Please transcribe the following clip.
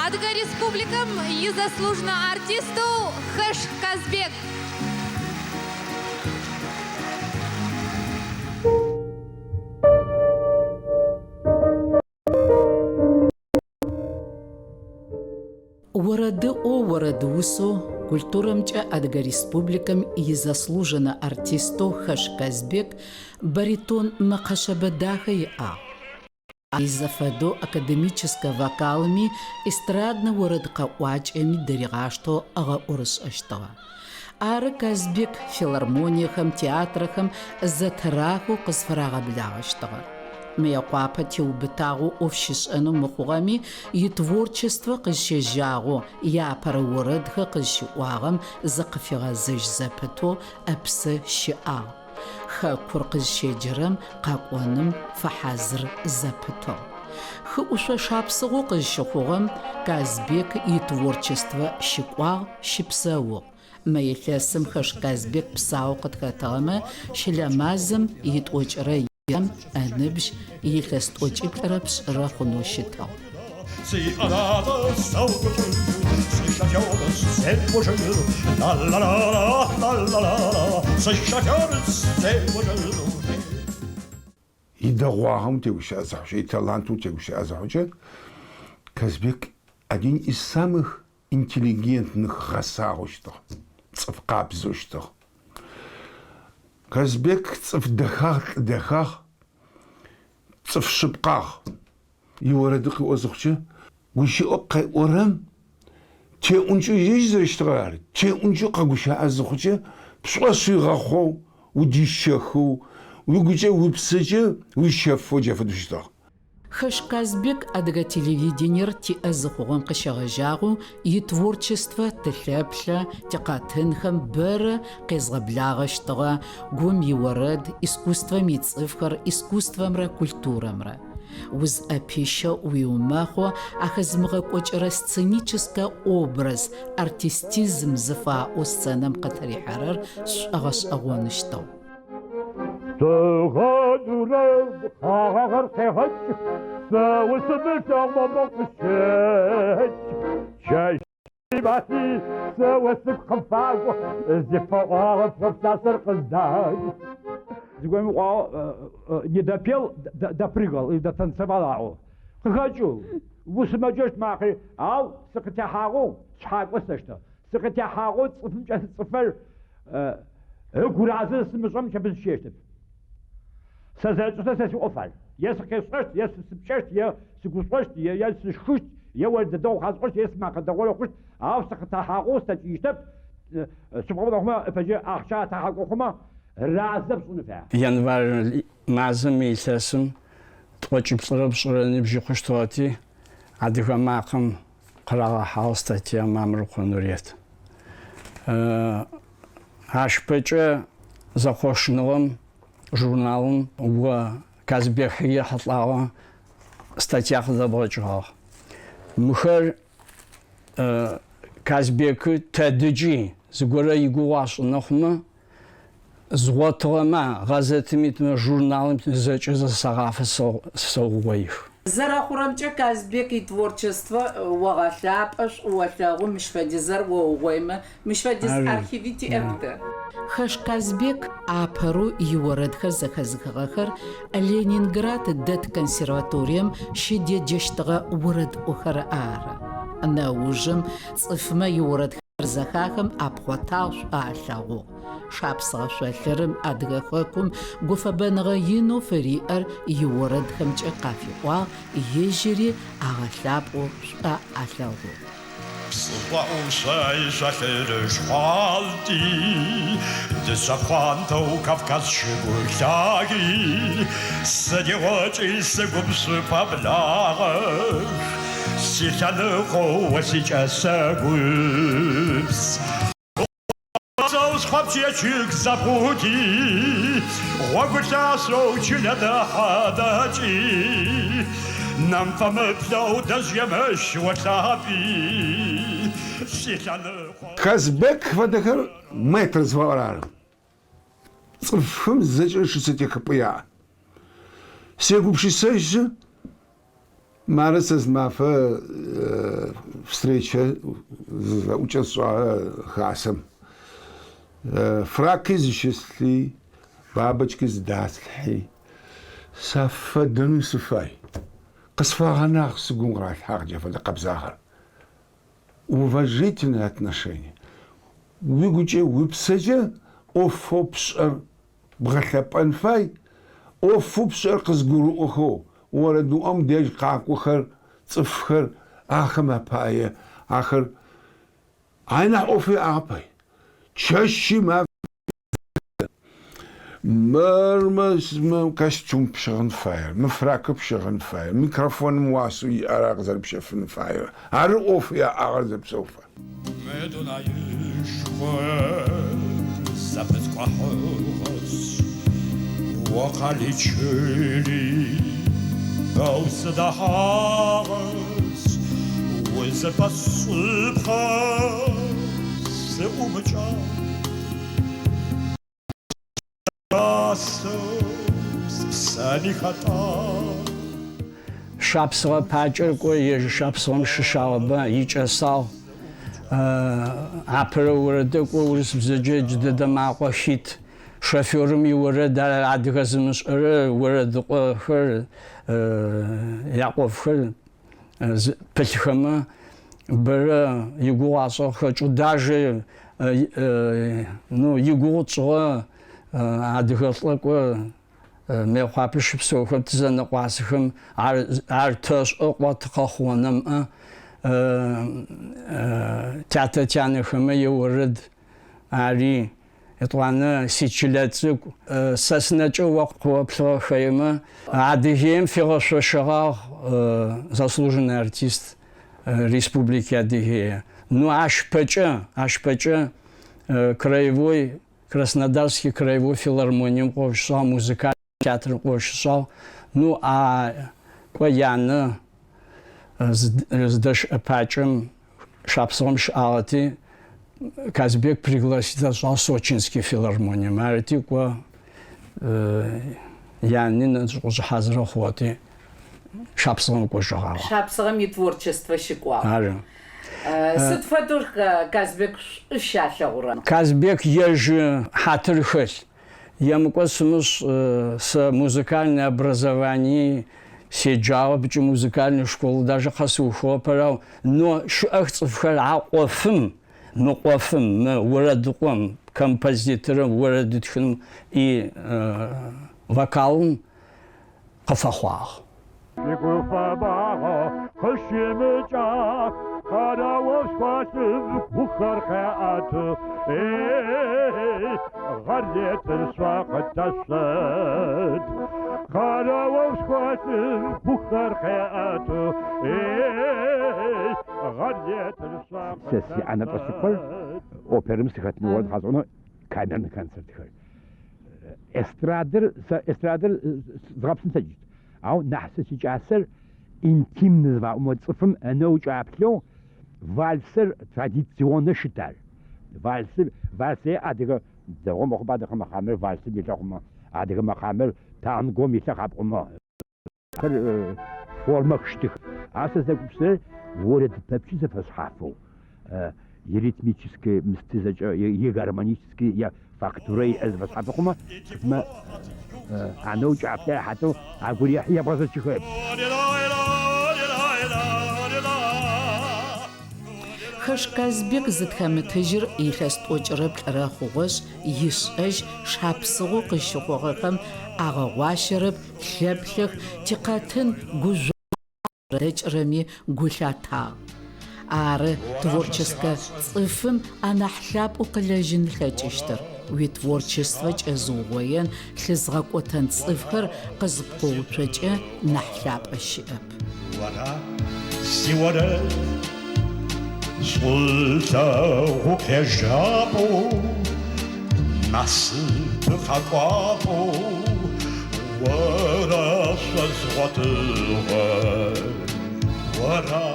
Адыга республикам и заслуженно артисту Хэш Казбек. Ворады-усо культурамча Адыга республикам и заслуженно артисту Хэш Казбек баритон Макашабадахай Изафадо академического вокалами эстрадно вородка уачами деригашто ага урыс аштага. Ары Казбек филармонияхам, театрахам затраху кызфарага блягаштага. Меякуапа теубытагу офшишану мухугами и творчество кызшежагу я паравородха кызшуагам закафига зажзапето апсы шиа. Хакур кызшежирам какуаным фахазр запето. Хауша шапсыгу кызшухугам Казбек и творчество шикуаг шипсау. Маяласым Хэш Казбек псау кыткатагама шиламазым иточра Аныбж илэст очиплэрапс рахуношитал. И дагуахам теушазахши, и таланту теушазахши. Казбек один из самых интеллигентных хасаруштов, цавкабзуштов. Казбек в дехах, в шипках. Его родых озухче, гуши окай орам, те унчу есть заштrar, те унчу кагуша азухче, пшвасу рахо, удищаху, угуче упсече, ущафоджа фадуштах. Хэш Казбек Адыга телевидениер ти азухуган кышагажагу и творчество тэлэпля тикатынхэм бэрэ къезгъэблагъэщтыгъэ гум иород искусством ицӏыфхэр искусствомрэ культурамрэ. Уз апищэ уиумэхъо ахэзмыгъэкӏокӏрэ сценическэ образ артистизм зыфаӏо сценэм къытырихьэрэр шӏэгъэшӏэгъоныщтыгъ. Тыгъэдурэ хагъэр къегъэкӏ, сэусымылъэгъу мэмэкъущэкӏ. Чэщибати сэусыгу къыфагъо, зифэгъуагъэ профессор къыздаг. Зыгуэми не допел, допрыгал и дотанцевал. Къыхэкӏу, усымэджэщт махъи, ау сыкъытехьагъэу шъхьакӏо сэщтэ. Сыкъытехьагъэу цӏыфымкӏэ цӏыфэр гуразэ сымышӏэм щэбызщэщтэп. Сазэчӏэ сэсиӏофар. Е сыкъесшӏэщт, е сыпкӏэщт, е сыгушӏэщт, е сышхыщт, е уэлдэдэу хьэсӏэщт, е сымакъыдэгъуэрэ хъущт. Ау сыкъытехьагъэу стэкӏыщтэп. Сыпкъэбэдэгъумэ ыпэкӏэ ахъща тахьакӏохъумэ разэ пшӏыну фае. Январь мазэм илъэсым тӏокӏиплӏырэ пшӏырэ ныбжьы хъущтыгъэти адыгэ макъым къырагъэхьагъ статья Мамырхъо Нурет. Ашпэкӏэ зэхъошыныгъэм журналым Казбек хьылӏагъэ статья къызэбгъэкӏыгъагъ. Мыхэр Казбекы тэдыджи зыгорэ игугъуа шӏынэхъумэ згъотыгъэмэ газетыми журналым зэкӏэ зэсэгъафэ сэгъоих. Зарахурамкӏэ Казбек и творчество уагъэлъапӏэш уэлъэгъу мышфэдизэр угъоймэ мышфэдиз архивити эпты. Хэш Казбек апэру иорэдхэр зэхэзыхыгъэхэр Ленинград дэт консерваторием щыдеджэщтыгъэ орэдӏохэр ары. Наужым цӏыфмэ иорэдхэр зэхахэм апхъотагъ алъэгъугъ. Шапсыгъэ шъолъырым адыгэ хэкум гуфэбэныгъэ инэу фэриӏэр иорэдхэмкӏэ къафиӏуагъ, ежьыри агъэлъапӏэу шӏуа алъэгъугъ. Слушай, шахеры шхалти, десапхантоу кавказчы гультаги, садиочи сэгубсы паблагъ, сихяныгъо сейчас гупс. Хапчечек забуди, гъуэгулъасэу чылэдэхьэдэкӏи, нам фэмыплъэу дэжьемэщ уэлъапӏи, сихяныгъо. Казбек вадахэр мэтр зварар. Цӏыфым зэкӏэ щысэтехыпӏыя. Сегупшысэжьы Марса с Мафа встреча участвовала Хасом. Фраки зачисли, бабочки сдасли. Сафа дну суфай. Касфаганах сугунграт харджа фада кабзахар. Уважительное отношение. Выгуче выпсача, офопшар бхахапанфай, офопшар казгуру охо. وردو دیج قاقوخر صفخر آخم پایه آخر عینا اوفی آپای چشی ما مرمز کشتم بشغن فایر مفراک بشغن فایر میکروفون مواسوی آرغزر بشفن فایر هر اوفی آرغزر بسوفا میدونایش زبط قهرس وقالی چلی aus der Haares, wo es etwas Sulpas, umgecha. Шапсыгъэ пакӏэр ежь шапсыгъэм щыщагъэба икӏэсагъ апэрэ орэдыкӏо урыс бзэджэдж дэдэ макъо хит шофёрым иорэд адыгэ зымышӏэрэ орэдыкъохэр якъофхэр пылъхэмэ бэрэ игугъашӏэ хэкӏу даже игугъу чӏыгъэ адыгэ лӏэкӏо мехъуапэ щыпсэухэм тызэнэкъуасэхэм ар тэшӏэ къот къэхъуонэмӏэ тятэ-тянэхэмэ еорэд ари етӏуанэ сичылэ цӏыкӏу сэсынэкӏэ къыоплъыгъэхэемэ Адыгеем фигъэшъошыгъагъ заслуженный артист Республики Адыгея. Ну ащпэкӏэ краевой Краснодарский краевой филармонием къыощыщагъ, музыкальный театрым къыощыщагъ. Ну янэ здэшӏэ пакӏэм шапсыгъэм щыӏагъэти Казбек пригласил Сочинский филармонием. Арти кӏо яны хазырэ хъоти шапсыгъэм кӏожьыгъагъ. Шапсыгъэм итворчество щыкӏуагъ. Ары. Сыд фэдэу Казбек щалъэгъура? Казбек ежь хьатыр хэлъ. Емыкӏо сымышӏ сэ музыкальное образование седжагъэ быкӏи музыкальную школу даже къэсыухыгъэпэрау, но щыӏэх цӏыфхэр мыкъофым, орэдыкъом, композиторым, орэдытхыным и вокалым къыфэхъуагъ. Сессия анатосикъор оперым сыхэтныгъо хьазгъонэ камерный концертхэр. Эстрадэр згъэпсын сэлжыт. Ау нахьсэ сикӏасэр интимны зыфаӏомэ цӏыфым ынэу кӏаплъэу вальсыр традиционнэ щытар. Вальсы адыгэ дэгъом охъуба адыгэ мэхъамэр вальсым илъэхъумэ адыгэ мэхъамэр тангом илъэхъапӏомэ. Формэх штых. Асэ зэгупсыр орэд пэпчы зэфэшъхьафэу. Ритмический, и гармонический, я фактурой зэфэшъхьафэхъумэ анэу кӏаплъэ хьатэу агурихь ябгъэзэкӏыхэп. Хэш Казбек зытхэмытэжьыр илъэс тӏокӏырэ плӏэрэ хъугъэшъ ишӏэжь шапсыгъэу къыщыхъугъэхэм агъэгъуащэрэп лъэплъэх тикъэтын гужъорэкӏырэми гулъатагъ. Ары творческэ цӏыфым анахь лъапӏэу къылэжьын лъэкӏыщтыр. Уитворчествэ кӏэзыугъоен лъызгъэкӏотэн цӏыфхэр къызыпкъоуцокӏэ нахь лъапӏэ щыӏэп. Султагъу пежьапӏэу насып хакӏуапӏэу уэра шъозгъотыгъэ уэра